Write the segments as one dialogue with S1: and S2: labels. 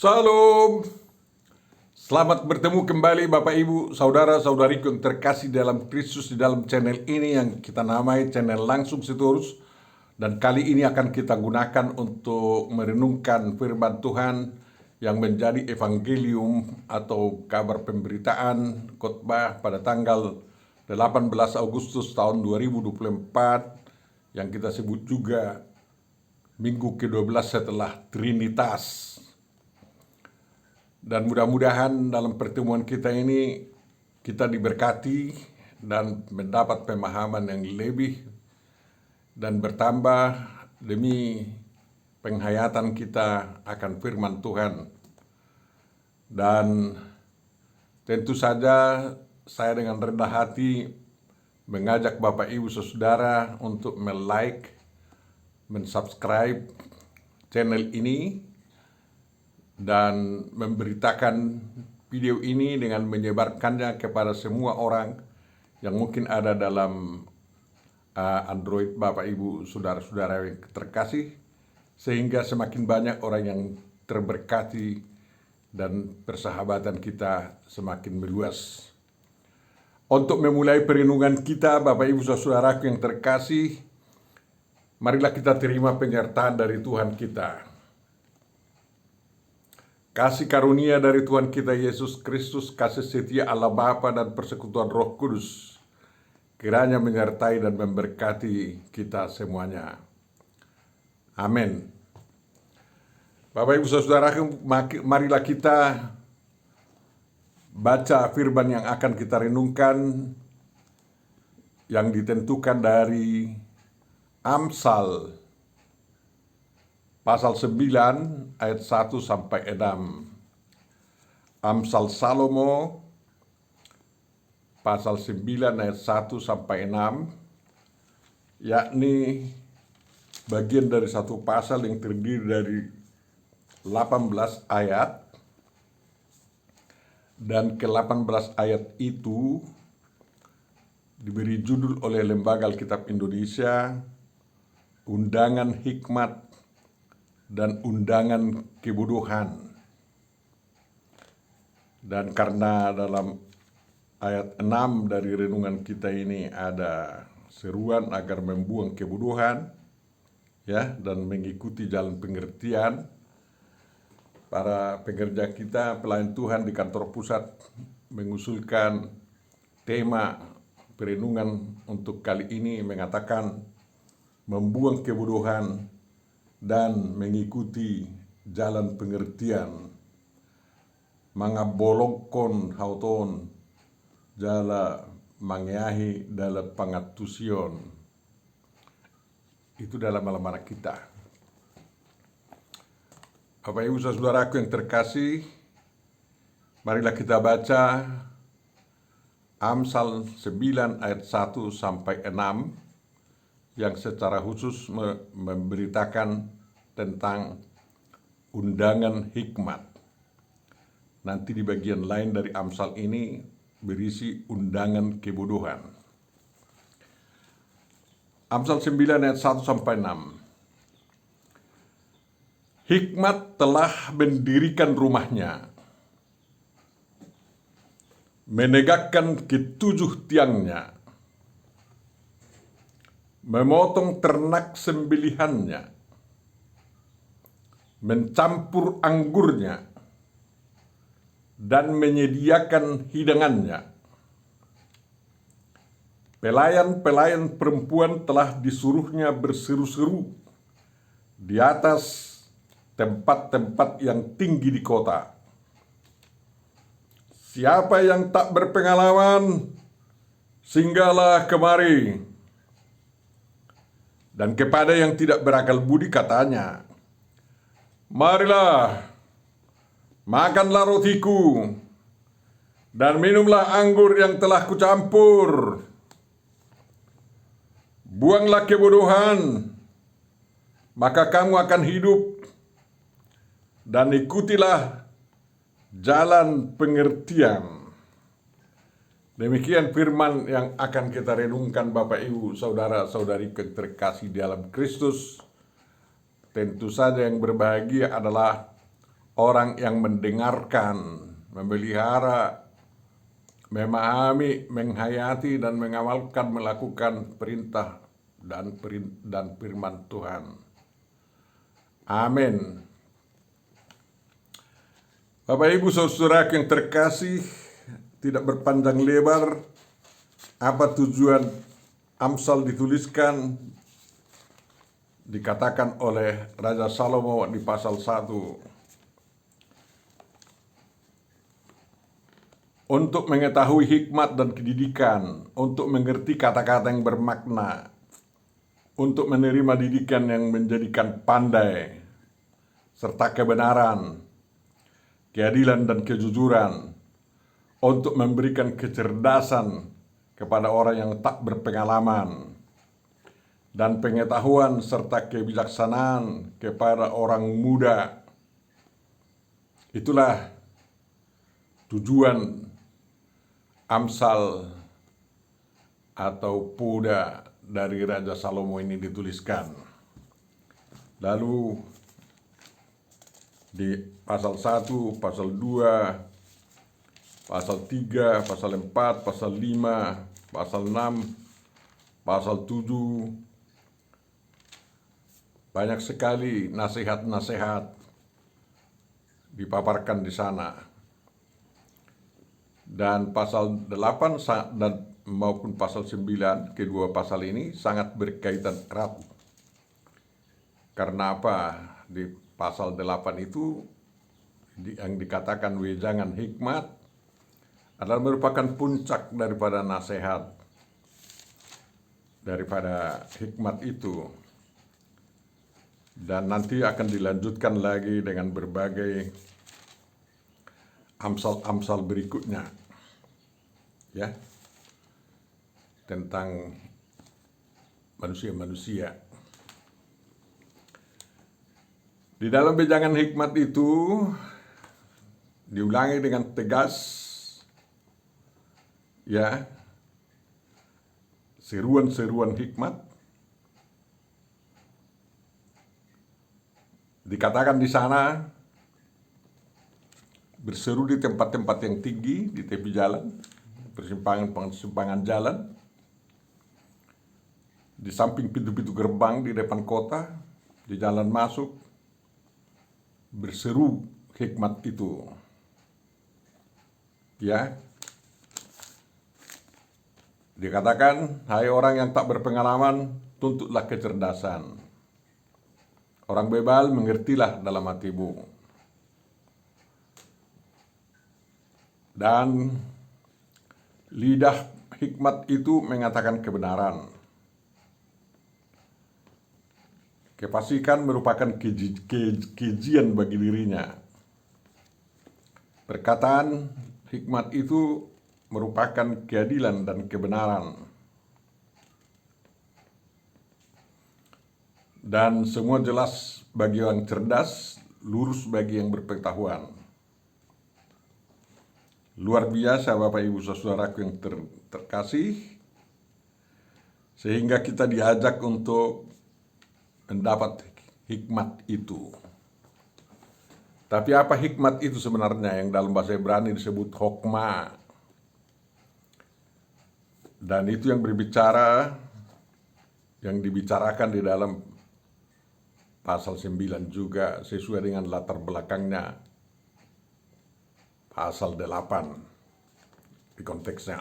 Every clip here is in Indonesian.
S1: Salam, selamat bertemu kembali Bapak Ibu, Saudara-saudariku yang terkasih dalam Kristus di dalam channel ini yang kita namai channel Langsung Sitorus. Dan kali ini akan kita gunakan untuk merenungkan firman Tuhan yang menjadi evangelium atau kabar pemberitaan khotbah pada tanggal 18 Agustus tahun 2024 yang kita sebut juga minggu ke-12 setelah Trinitas. Dan mudah-mudahan dalam pertemuan kita ini kita diberkati dan mendapat pemahaman yang lebih dan bertambah demi penghayatan kita akan firman Tuhan. Dan tentu saja saya dengan rendah hati mengajak Bapak Ibu Saudara untuk like, mensubscribe channel ini dan memberitakan video ini dengan menyebarkannya kepada semua orang yang mungkin ada dalam Android Bapak Ibu Saudara-saudara yang terkasih, sehingga semakin banyak orang yang terberkati dan persahabatan kita semakin meluas. Untuk memulai perenungan kita Bapak Ibu Saudaraku yang terkasih, marilah kita terima penyertaan dari Tuhan kita. Kasih karunia dari Tuhan kita Yesus Kristus, kasih setia Allah Bapa dan persekutuan Roh Kudus kiranya menyertai dan memberkati kita semuanya. Amin. Bapak Ibu Saudara, marilah kita baca firman yang akan kita renungkan yang ditentukan dari Amsal pasal 9 ayat 1 sampai 6. Amsal Salomo pasal 9 ayat 1 sampai 6, yakni bagian dari satu pasal yang terdiri dari 18 ayat, dan ke-18 ayat itu diberi judul oleh Lembaga Alkitab Indonesia Undangan Hikmat dan Undangan Kebodohan. Dan karena dalam ayat 6 dari renungan kita ini ada seruan agar membuang kebodohan, ya, dan mengikuti jalan pengertian, para pekerja kita, pelayan Tuhan di kantor pusat mengusulkan tema perenungan untuk kali ini mengatakan membuang kebodohan dan mengikuti jalan pengertian. Mangabolongkon hauton jala mangeahi dalam pangatusion. Itu dalam alamara kita. Bapak Ibu Saudaraku yang terkasih, marilah kita baca Amsal 9 ayat 1 sampai 6 yang secara khusus memberitakan tentang undangan hikmat. Nanti di bagian lain dari Amsal ini berisi undangan kebodohan. Amsal 9 ayat 1 sampai 6. Hikmat telah mendirikan rumahnya, menegakkan ketujuh tiangnya, memotong ternak sembelihannya, mencampur anggurnya, dan menyediakan hidangannya. Pelayan-pelayan perempuan telah disuruhnya berseru-seru di atas tempat-tempat yang tinggi di kota. Siapa yang tak berpengalaman, singgahlah kemari. Dan kepada yang tidak berakal budi katanya, marilah, makanlah rotiku, dan minumlah anggur yang telah kucampur. Buanglah kebodohan, maka kamu akan hidup, dan ikutilah jalan pengertian. Demikian firman yang akan kita renungkan Bapak Ibu Saudara-saudari terkasih dalam Kristus. Tentu saja yang berbahagia adalah orang yang mendengarkan, memelihara, memahami, menghayati, dan mengamalkan, melakukan perintah dan firman Tuhan. Amin. Bapak Ibu Saudara yang terkasih, tidak berpanjang lebar, apa tujuan Amsal dituliskan, dikatakan oleh Raja Salomo di pasal 1. Untuk mengetahui hikmat dan pendidikan, untuk mengerti kata-kata yang bermakna, untuk menerima didikan yang menjadikan pandai, serta kebenaran, keadilan dan kejujuran, untuk memberikan kecerdasan kepada orang yang tak berpengalaman, dan pengetahuan serta kebijaksanaan kepada orang muda. Itulah tujuan Amsal atau Poda dari Raja Salomo ini dituliskan. Lalu di pasal 1, pasal 2, pasal 3, pasal 4, pasal 5, pasal 6, pasal 7, banyak sekali nasihat-nasihat dipaparkan di sana. Dan pasal 8 dan maupun pasal 9, kedua pasal ini sangat berkaitan erat. Karena apa? Di pasal 8 itu yang dikatakan wejangan hikmat adalah merupakan puncak daripada nasihat, daripada hikmat itu. Dan nanti akan dilanjutkan lagi dengan berbagai amsal-amsal berikutnya, ya, tentang manusia-manusia. Di dalam wejangan hikmat itu diulangi dengan tegas, ya, seruan-seruan hikmat. Dikatakan di sana, berseru di tempat-tempat yang tinggi, di tepi jalan, persimpangan jalan, di samping pintu-pintu gerbang di depan kota, di jalan masuk, berseru hikmat itu. Ya, dikatakan, hai orang yang tak berpengalaman, tuntutlah kecerdasan. Orang bebal, mengertilah dalam hatimu. Dan lidah hikmat itu mengatakan kebenaran. Kefasikan merupakan kejian bagi dirinya. Perkataan hikmat itu merupakan keadilan dan kebenaran. Dan semua jelas bagi yang cerdas, lurus bagi yang berpengetahuan. Luar biasa Bapak Ibu Saudaraku yang terkasih, sehingga kita diajak untuk mendapat hikmat itu. Tapi apa hikmat itu sebenarnya, yang dalam bahasa Ibrani disebut hokmah. Dan itu yang dibicarakan di dalam pasal 9 juga sesuai dengan latar belakangnya pasal 8 di konteksnya.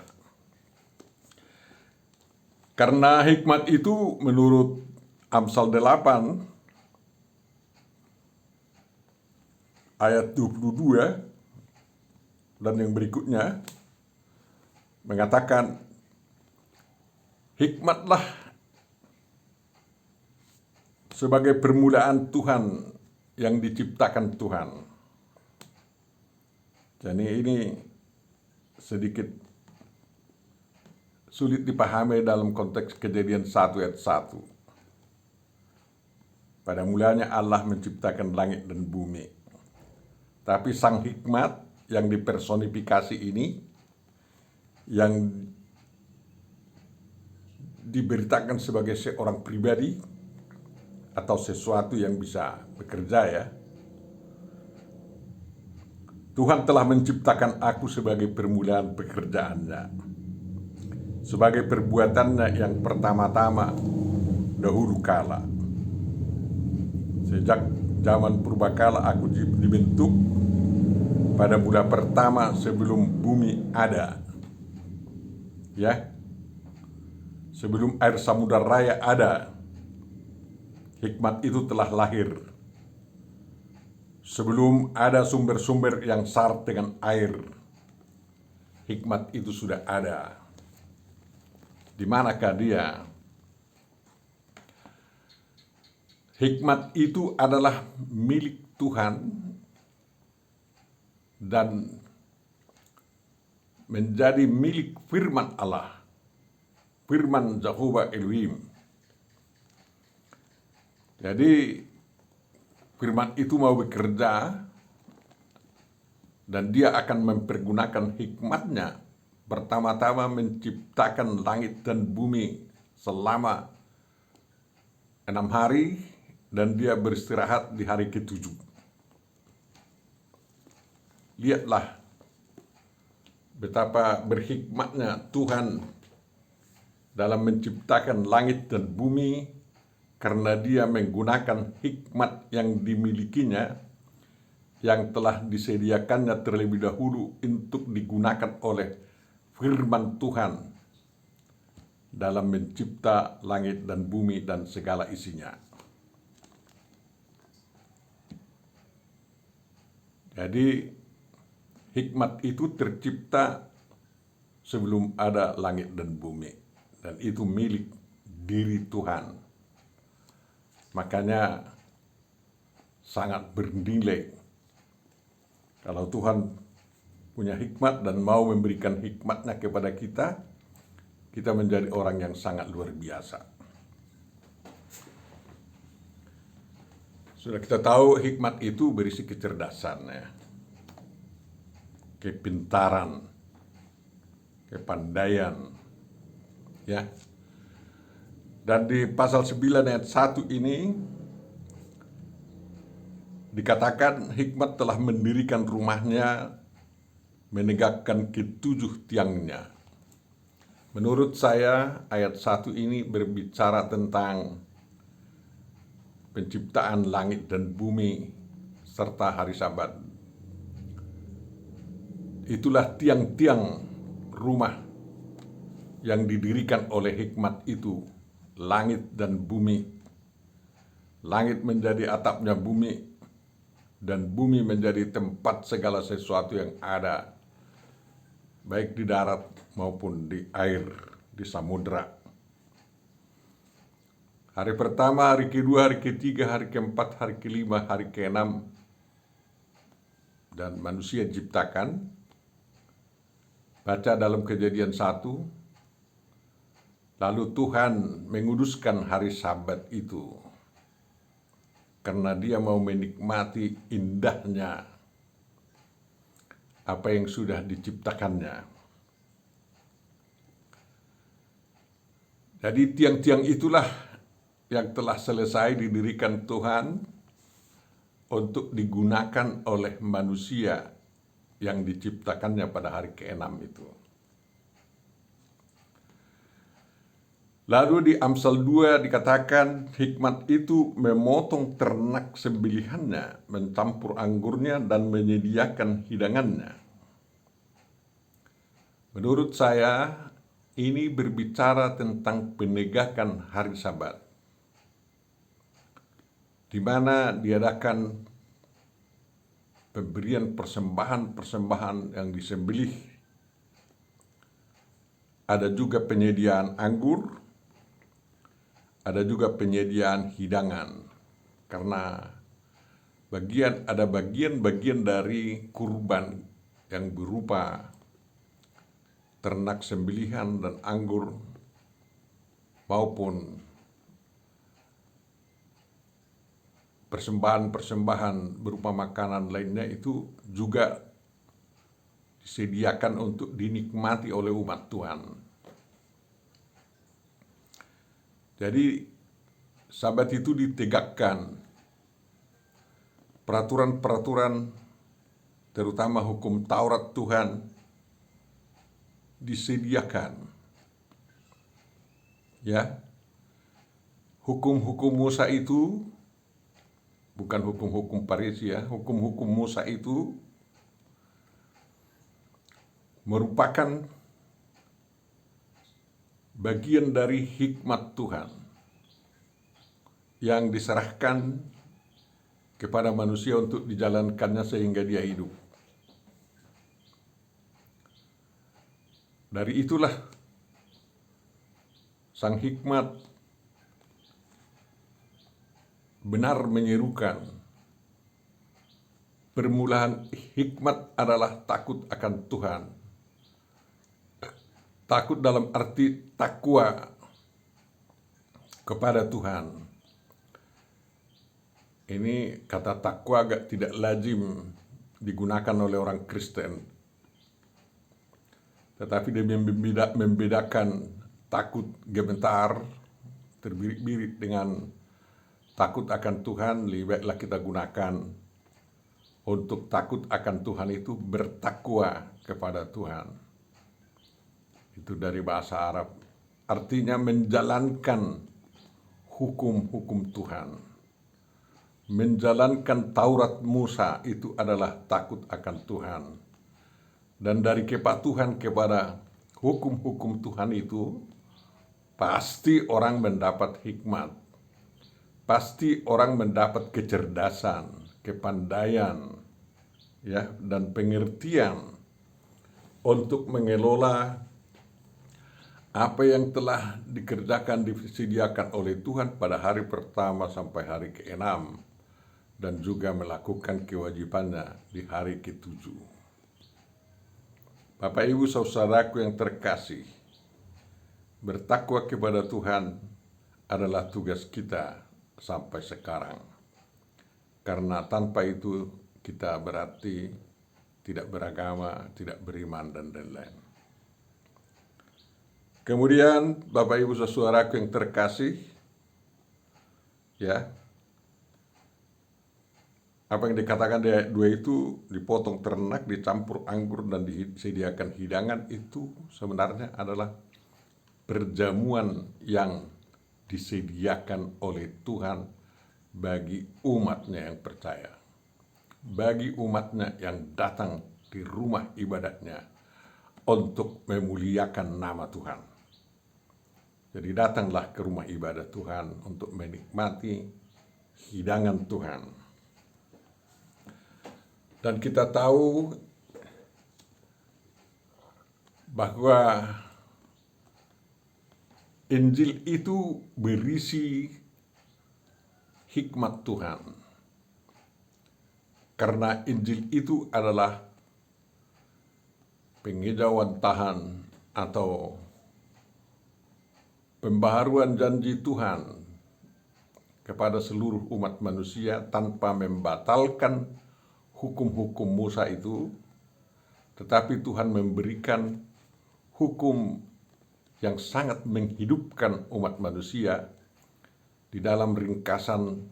S1: Karena hikmat itu menurut Amsal 8 ayat 22 dan yang berikutnya mengatakan, hikmatlah sebagai permulaan Tuhan yang diciptakan Tuhan. Jadi ini sedikit sulit dipahami dalam konteks Kejadian 1 ayat 1. Pada mulanya Allah menciptakan langit dan bumi. Tapi sang hikmat yang dipersonifikasi ini, yang diberitakan sebagai seorang pribadi atau sesuatu yang bisa bekerja, ya, Tuhan telah menciptakan aku sebagai permulaan pekerjaannya, sebagai perbuatannya yang pertama-tama dahulu kala. Sejak zaman purbakala aku dibentuk pada bulan pertama sebelum bumi ada. Ya, sebelum air samudra raya ada, hikmat itu telah lahir. Sebelum ada sumber-sumber yang syarat dengan air, hikmat itu sudah ada. Di manakah dia? Hikmat itu adalah milik Tuhan dan menjadi milik firman Allah, firman Jehovah Elohim. Jadi firman itu mau bekerja dan dia akan mempergunakan hikmatnya pertama-tama menciptakan langit dan bumi selama 6 hari dan dia beristirahat di hari ke-7. Lihatlah betapa berhikmatnya Tuhan dalam menciptakan langit dan bumi, karena dia menggunakan hikmat yang dimilikinya, yang telah disediakannya terlebih dahulu untuk digunakan oleh firman Tuhan dalam mencipta langit dan bumi dan segala isinya. Jadi hikmat itu tercipta sebelum ada langit dan bumi, dan itu milik diri Tuhan. Makanya sangat bernilai kalau Tuhan punya hikmat dan mau memberikan hikmatnya kepada kita, kita menjadi orang yang sangat luar biasa. Sudah kita tahu hikmat itu berisi kecerdasan, ya, kepintaran, kepandaian, ya. Dan di pasal 9 ayat 1 ini dikatakan hikmat telah mendirikan rumahnya, menegakkan ke-7 tiangnya. Menurut saya ayat 1 ini berbicara tentang penciptaan langit dan bumi serta hari Sabat. Itulah tiang-tiang rumah yang didirikan oleh hikmat itu, langit dan bumi. Langit menjadi atapnya bumi, dan bumi menjadi tempat segala sesuatu yang ada, baik di darat maupun di air, di samudra. Hari pertama, hari kedua, hari ketiga, hari keempat, hari kelima, hari keenam, dan manusia diciptakan. Baca dalam Kejadian 1, lalu Tuhan menguduskan hari Sabat itu karena dia mau menikmati indahnya apa yang sudah diciptakannya. Jadi tiang-tiang itulah yang telah selesai didirikan Tuhan untuk digunakan oleh manusia yang diciptakannya pada hari ke-6 itu. Lalu di Amsal 2 dikatakan hikmat itu memotong ternak sembelihannya, mencampur anggurnya dan menyediakan hidangannya. Menurut saya ini berbicara tentang penegakan hari Sabat, di mana diadakan pemberian persembahan-persembahan yang disembelih. Ada juga penyediaan anggur, ada juga penyediaan hidangan, karena ada bagian-bagian dari kurban yang berupa ternak sembelihan dan anggur maupun persembahan-persembahan berupa makanan lainnya itu juga disediakan untuk dinikmati oleh umat Tuhan. Jadi Sabat itu ditegakkan, peraturan-peraturan terutama hukum Taurat Tuhan disediakan. Ya, hukum-hukum Musa itu bukan hukum-hukum Farisi ya, hukum-hukum Musa itu merupakan bagian dari hikmat Tuhan yang diserahkan kepada manusia untuk dijalankannya sehingga dia hidup. Dari itulah sang hikmat benar menyerukan, permulaan hikmat adalah takut akan Tuhan. Takut dalam arti takwa kepada Tuhan. Ini kata takwa agak tidak lazim digunakan oleh orang Kristen. Tetapi dia membedakan takut gemetar, terbirit-birit dengan takut akan Tuhan. Lebih baiklah kita gunakan untuk takut akan Tuhan itu bertakwa kepada Tuhan. Itu dari bahasa Arab. Artinya menjalankan hukum-hukum Tuhan. Menjalankan Taurat Musa itu adalah takut akan Tuhan. Dan dari kepatuhan kepada hukum-hukum Tuhan itu, pasti orang mendapat hikmat. Pasti orang mendapat kecerdasan, kepandaian, ya, dan pengertian untuk mengelola apa yang telah dikerjakan, disediakan oleh Tuhan pada hari pertama sampai hari ke-6, dan juga melakukan kewajibannya di hari ke-7. Bapak Ibu saudaraku yang terkasih, bertakwa kepada Tuhan adalah tugas kita sampai sekarang. Karena tanpa itu kita berarti tidak beragama, tidak beriman, dan lain-lain. Kemudian Bapak Ibu saudaraku yang terkasih, ya, apa yang dikatakan di ayat 2 itu dipotong ternak, dicampur anggur, dan disediakan hidangan, itu sebenarnya adalah perjamuan yang disediakan oleh Tuhan bagi umatnya yang percaya, bagi umatnya yang datang di rumah ibadatnya untuk memuliakan nama Tuhan. Jadi datanglah ke rumah ibadat Tuhan untuk menikmati hidangan Tuhan. Dan kita tahu bahwa Injil itu berisi hikmat Tuhan. Karena Injil itu adalah pengejawantahan atau pembaharuan janji Tuhan kepada seluruh umat manusia tanpa membatalkan hukum-hukum Musa itu, tetapi Tuhan memberikan hukum yang sangat menghidupkan umat manusia di dalam ringkasan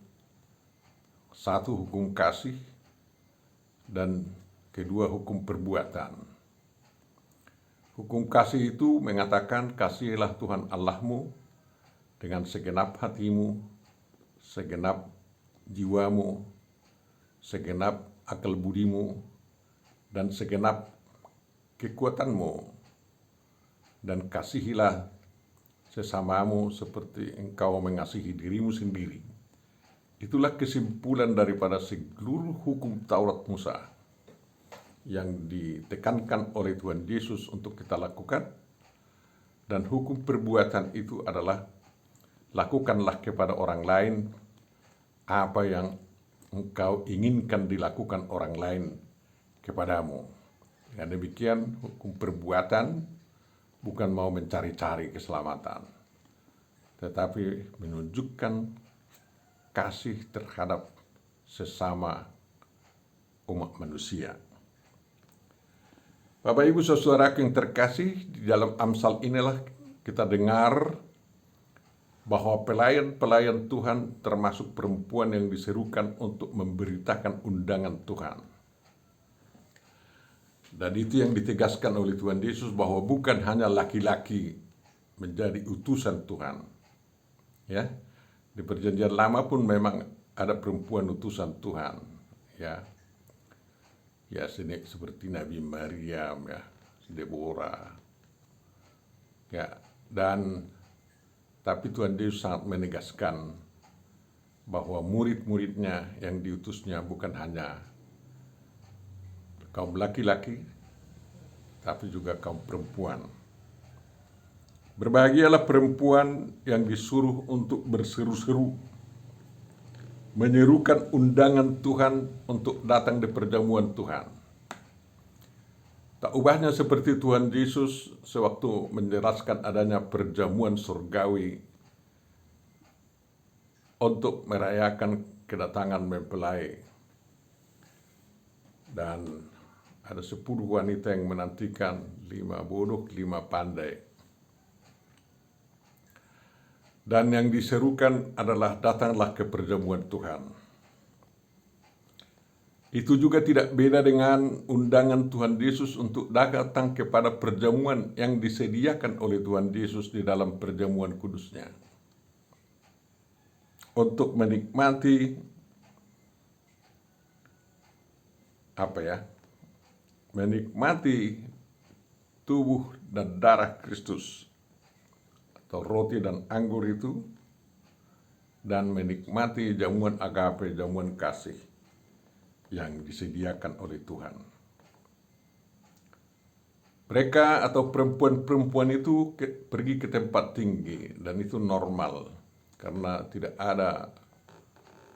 S1: satu, hukum kasih, dan kedua, hukum perbuatan. Hukum kasih itu mengatakan, kasihilah Tuhan Allahmu dengan segenap hatimu, segenap jiwamu, segenap akal budimu, dan segenap kekuatanmu. Dan kasihilah sesamamu seperti engkau mengasihi dirimu sendiri. Itulah kesimpulan daripada seluruh hukum Taurat Musa yang ditekankan oleh Tuhan Yesus untuk kita lakukan. Dan hukum perbuatan itu adalah lakukanlah kepada orang lain apa yang engkau inginkan dilakukan orang lain kepadamu. Dengan demikian hukum perbuatan bukan mau mencari-cari keselamatan, tetapi menunjukkan kasih terhadap sesama umat manusia. Bapak Ibu saudaraku yang terkasih, di dalam Amsal inilah kita dengar bahwa pelayan-pelayan Tuhan termasuk perempuan yang diserukan untuk memberitakan undangan Tuhan. Dan itu yang ditegaskan oleh Tuhan Yesus bahwa bukan hanya laki-laki menjadi utusan Tuhan. Ya. Di Perjanjian Lama pun memang ada perempuan utusan Tuhan, ya. Ya, seperti Nabi Maryam, ya, Deborah. Ya, dan tapi Tuhan Yesus sangat menegaskan bahwa murid-muridnya yang diutusnya bukan hanya kaum laki-laki, tapi juga kaum perempuan. Berbahagialah perempuan yang disuruh untuk berseru-seru, menyerukan undangan Tuhan untuk datang di perjamuan Tuhan. Tak ubahnya seperti Tuhan Yesus sewaktu menjelaskan adanya perjamuan surgawi untuk merayakan kedatangan mempelai. Dan ada 10 wanita yang menantikan, 5 bodoh, 5 pandai. Dan yang diserukan adalah datanglah ke perjamuan Tuhan. Itu juga tidak beda dengan undangan Tuhan Yesus untuk datang kepada perjamuan yang disediakan oleh Tuhan Yesus di dalam perjamuan kudusnya. Untuk menikmati menikmati tubuh dan darah Kristus atau roti dan anggur itu, dan menikmati jamuan agape, jamuan kasih yang disediakan oleh Tuhan. Mereka atau perempuan-perempuan itu pergi ke tempat tinggi, dan itu normal karena tidak ada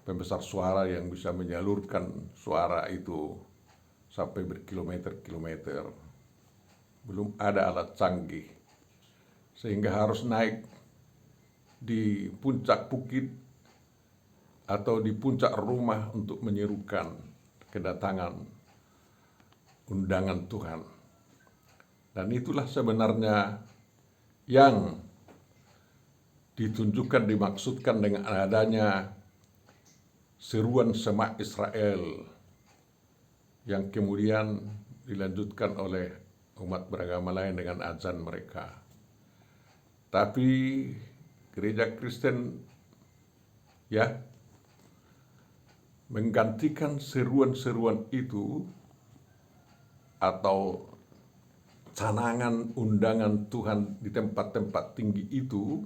S1: pembesar suara yang bisa menyalurkan suara itu sampai berkilometer-kilometer. Belum ada alat canggih, sehingga harus naik di puncak bukit atau di puncak rumah untuk menyerukan kedatangan undangan Tuhan. Dan itulah sebenarnya yang ditunjukkan, dimaksudkan dengan adanya seruan Shema Israel yang kemudian dilanjutkan oleh umat beragama lain dengan azan mereka. Tapi gereja Kristen, ya, menggantikan seruan-seruan itu atau canangan undangan Tuhan di tempat-tempat tinggi itu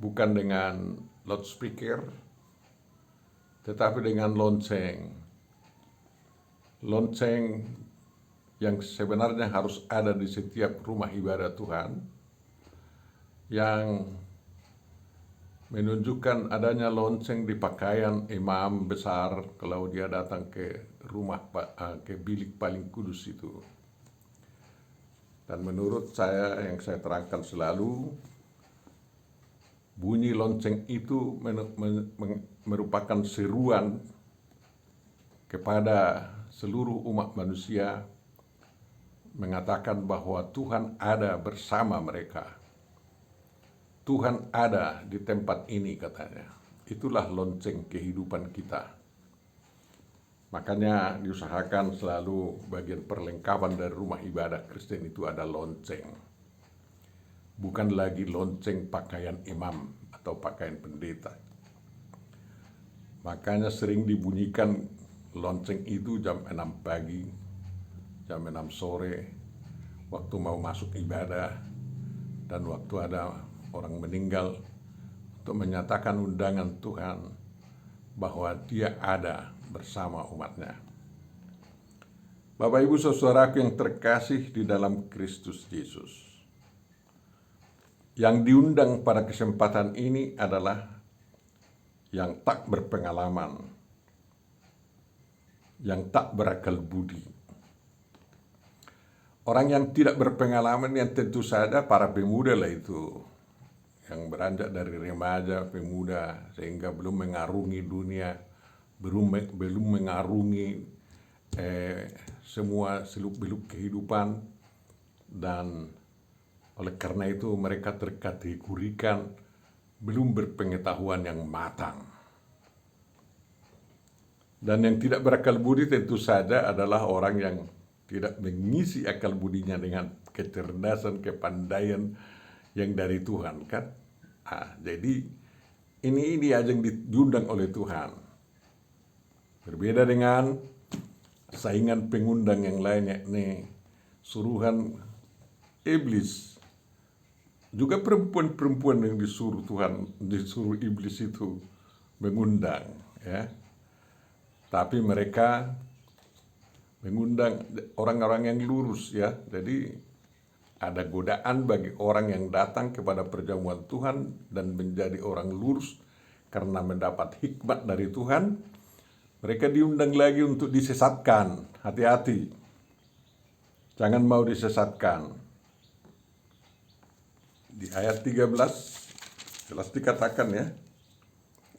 S1: bukan dengan loudspeaker, tetapi dengan lonceng. Lonceng yang sebenarnya harus ada di setiap rumah ibadah Tuhan, yang menunjukkan adanya lonceng di pakaian imam besar kalau dia datang ke rumah, ke bilik paling kudus itu. Dan menurut saya, yang saya terangkan selalu, bunyi lonceng itu merupakan seruan kepada seluruh umat manusia, mengatakan bahwa Tuhan ada bersama mereka. Tuhan ada di tempat ini, katanya. Itulah lonceng kehidupan kita. Makanya diusahakan selalu bagian perlengkapan dari rumah ibadah Kristen itu ada lonceng. Bukan lagi lonceng pakaian imam atau pakaian pendeta. Makanya sering dibunyikan lonceng itu jam 6 pagi, jam 6 sore, waktu mau masuk ibadah, dan waktu ada orang meninggal, untuk menyatakan undangan Tuhan bahwa Dia ada bersama umatnya. Bapak Ibu saudaraku yang terkasih di dalam Kristus Yesus, yang diundang pada kesempatan ini adalah yang tak berpengalaman, yang tak berakal budi. Orang yang tidak berpengalaman yang tentu saja para pemuda lah itu, yang beranjak dari remaja, pemuda, sehingga belum mengarungi dunia, belum mengarungi semua seluk-beluk kehidupan, dan oleh karena itu mereka terkategorikan belum berpengetahuan yang matang. Dan yang tidak berakal budi tentu saja adalah orang yang tidak mengisi akal budinya dengan kecerdasan, kepandaian yang dari Tuhan kan. Jadi ini aja yang diundang oleh Tuhan. Berbeda dengan saingan pengundang yang lain, yakni suruhan iblis. Juga perempuan-perempuan yang disuruh iblis itu mengundang, ya. Tapi mereka mengundang orang-orang yang lurus, ya. Jadi ada godaan bagi orang yang datang kepada perjamuan Tuhan dan menjadi orang lurus karena mendapat hikmat dari Tuhan. Mereka diundang lagi untuk disesatkan. Hati-hati, jangan mau disesatkan. Di ayat 13 jelas dikatakan, ya,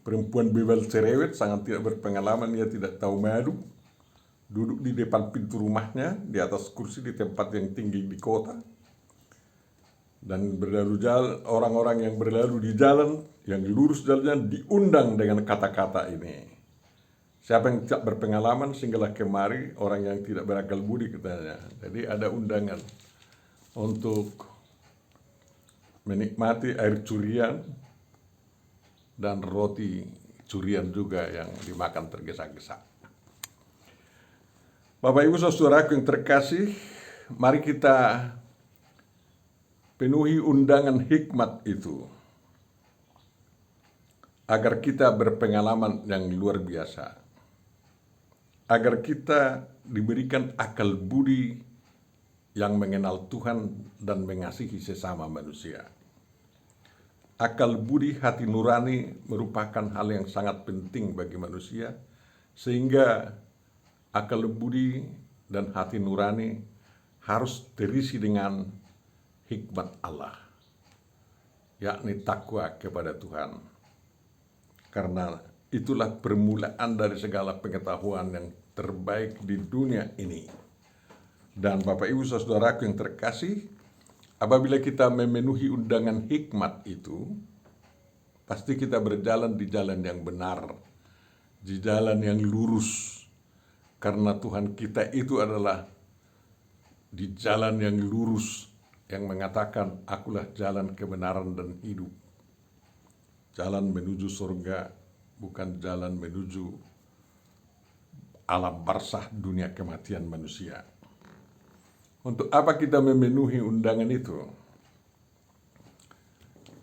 S1: perempuan bebal cerewet sangat tidak berpengalaman, ia tidak tahu madu, duduk di depan pintu rumahnya, di atas kursi di tempat yang tinggi di kota. Dan orang-orang yang berlalu di jalan, yang lurus jalannya, diundang dengan kata-kata ini. Siapa yang tidak berpengalaman, singgahlah kemari, orang yang tidak berakal budi, katanya. Jadi ada undangan untuk menikmati air curian dan roti curian juga yang dimakan tergesa-gesa. Bapak Ibu Saudaraku yang terkasih, mari kita penuhi undangan hikmat itu agar kita berpengalaman yang luar biasa, agar kita diberikan akal budi yang mengenal Tuhan dan mengasihi sesama manusia. Akal budi hati nurani merupakan hal yang sangat penting bagi manusia, sehingga akal budi dan hati nurani harus terisi dengan hikmat Allah, yakni takwa kepada Tuhan. Karena itulah permulaan dari segala pengetahuan yang terbaik di dunia ini. Dan Bapak Ibu Saudaraku yang terkasih, apabila kita memenuhi undangan hikmat itu, pasti kita berjalan di jalan yang benar, di jalan yang lurus. Karena Tuhan kita itu adalah di jalan yang lurus, yang mengatakan, akulah jalan kebenaran dan hidup. Jalan menuju surga, bukan jalan menuju alam barzah dunia kematian manusia. Untuk apa kita memenuhi undangan itu?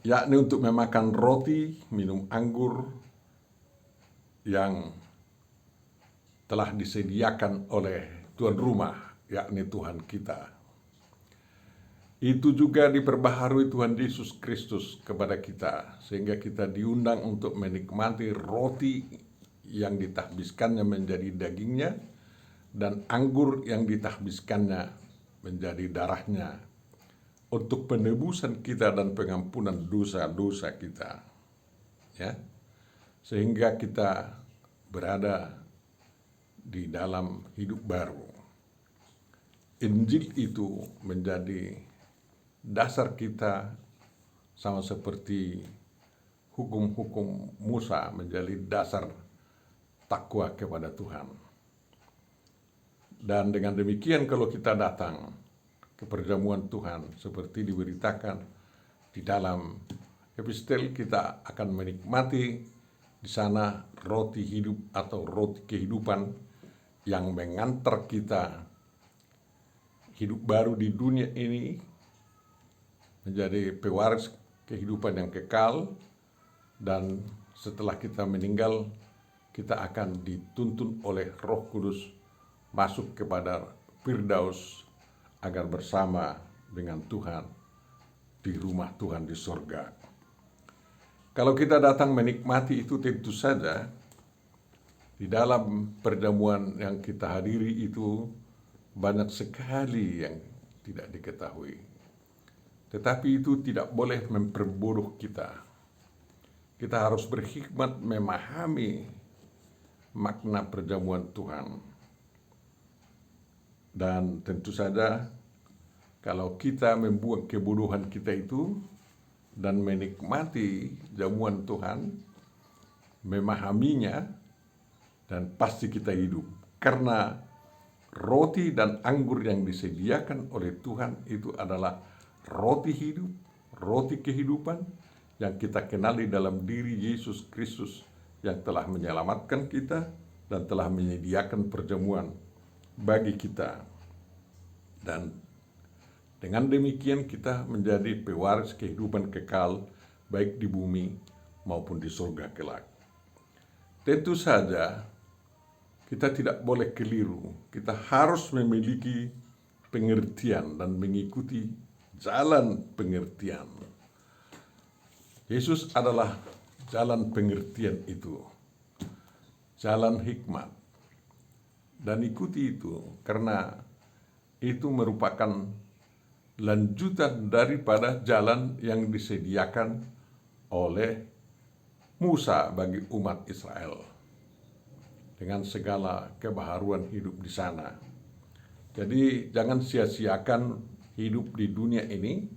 S1: Yakni untuk memakan roti, minum anggur yang telah disediakan oleh tuan rumah, yakni Tuhan kita. Itu juga diperbaharui Tuhan Yesus Kristus kepada kita, sehingga kita diundang untuk menikmati roti yang ditahbiskannya menjadi dagingnya, dan anggur yang ditahbiskannya menjadi darahnya, untuk penebusan kita dan pengampunan dosa-dosa kita, ya, sehingga kita berada di dalam hidup baru. Injil itu menjadi dasar kita, sama seperti hukum-hukum Musa menjadi dasar takwa kepada Tuhan. Dan dengan demikian kalau kita datang ke perjamuan Tuhan seperti diberitakan di dalam epistel, kita akan menikmati di sana roti hidup atau roti kehidupan yang mengantar kita hidup baru di dunia ini, menjadi pewaris kehidupan yang kekal, dan setelah kita meninggal, kita akan dituntun oleh Roh Kudus masuk kepada Firdaus agar bersama dengan Tuhan di rumah Tuhan di surga. Kalau kita datang menikmati itu, tentu saja di dalam perjamuan yang kita hadiri itu banyak sekali yang tidak diketahui. Tetapi itu tidak boleh memperbodoh kita. Kita harus berhikmat memahami makna perjamuan Tuhan. Dan tentu saja kalau kita membuang kebodohan kita itu dan menikmati jamuan Tuhan, memahaminya, dan pasti kita hidup. Karena roti dan anggur yang disediakan oleh Tuhan itu adalah roti hidup, roti kehidupan yang kita kenali dalam diri Yesus Kristus yang telah menyelamatkan kita dan telah menyediakan perjamuan bagi kita. Dan dengan demikian kita menjadi pewaris kehidupan kekal baik di bumi maupun di surga kelak. Tentu saja kita tidak boleh keliru. Kita harus memiliki pengertian dan mengikuti jalan pengertian. Yesus adalah jalan pengertian itu, jalan hikmat. Dan ikuti itu karena itu merupakan lanjutan daripada jalan yang disediakan oleh Musa bagi umat Israel dengan segala kebaharuan hidup di sana. Jadi jangan sia-siakan hidup di dunia ini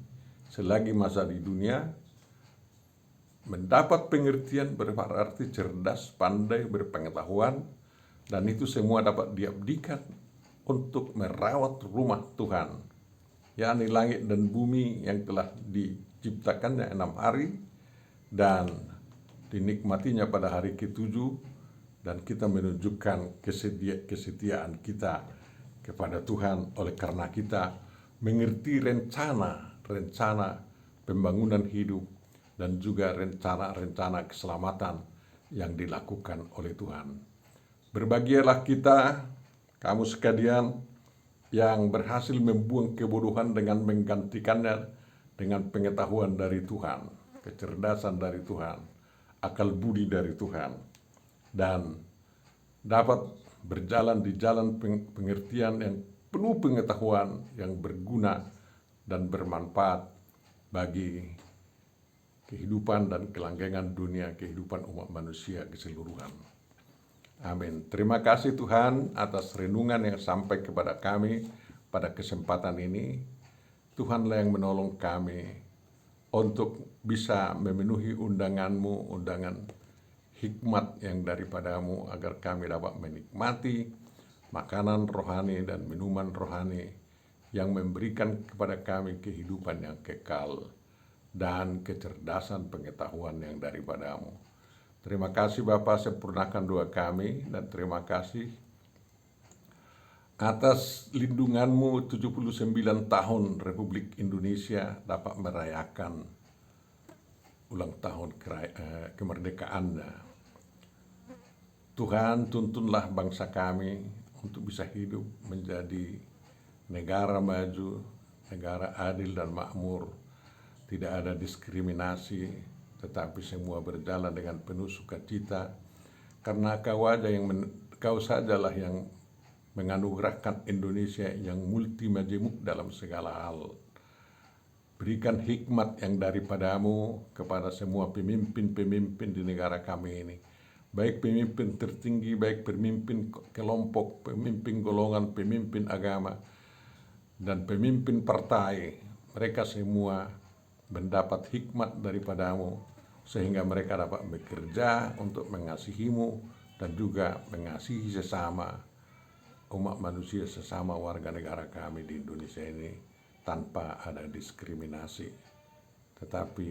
S1: selagi masa di dunia. Mendapat pengertian berarti cerdas, pandai, berpengetahuan, dan itu semua dapat diabdikan untuk merawat rumah Tuhan, yakni langit dan bumi yang telah diciptakannya 6 hari dan dinikmatinya pada hari ke-7, dan kita menunjukkan kesetiaan kita kepada Tuhan oleh karena kita mengerti rencana pembangunan hidup dan juga rencana keselamatan yang dilakukan oleh Tuhan. Berbahagialah kita, kamu sekalian, yang berhasil membuang kebodohan dengan menggantikannya dengan pengetahuan dari Tuhan, kecerdasan dari Tuhan, akal budi dari Tuhan, dan dapat berjalan di jalan pengertian yang penuh pengetahuan yang berguna dan bermanfaat bagi kehidupan dan kelanggengan dunia, kehidupan umat manusia keseluruhan. Amin. Terima kasih Tuhan atas renungan yang sampai kepada kami pada kesempatan ini. Tuhanlah yang menolong kami untuk bisa memenuhi undangan-Mu, undangan hikmat yang daripadamu, agar kami dapat menikmati makanan rohani dan minuman rohani yang memberikan kepada kami kehidupan yang kekal dan kecerdasan pengetahuan yang daripadamu. Terima kasih Bapa, sempurnakan doa kami, dan terima kasih atas lindungan-Mu 79 tahun Republik Indonesia dapat merayakan ulang tahun kemerdekaannya. Tuhan, tuntunlah bangsa kami untuk bisa hidup menjadi negara maju, negara adil dan makmur. Tidak ada diskriminasi, tetapi semua berjalan dengan penuh sukacita, karena Kau sajalah yang menganugerahkan Indonesia yang multi majemuk dalam segala hal. Berikan hikmat yang daripadamu kepada semua pemimpin-pemimpin di negara kami ini, baik pemimpin tertinggi, baik pemimpin kelompok, pemimpin golongan, pemimpin agama, dan pemimpin partai. Mereka semua mendapat hikmat daripadamu, sehingga mereka dapat bekerja untuk mengasihi-Mu dan juga mengasihi sesama umat manusia, sesama warga negara kami di Indonesia ini, tanpa ada diskriminasi, tetapi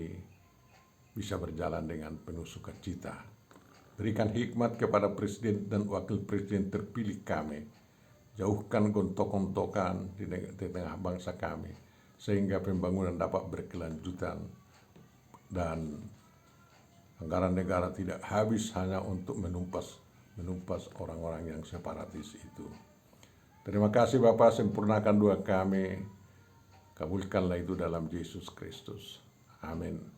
S1: bisa berjalan dengan penuh sukacita. Berikan hikmat kepada Presiden dan Wakil Presiden terpilih kami. Jauhkan gontok-gontokan di tengah bangsa kami, sehingga pembangunan dapat berkelanjutan dan anggaran negara tidak habis hanya untuk menumpas orang-orang yang separatis itu. Terima kasih Bapa, sempurnakan doa kami. Kabulkanlah itu dalam Yesus Kristus. Amin.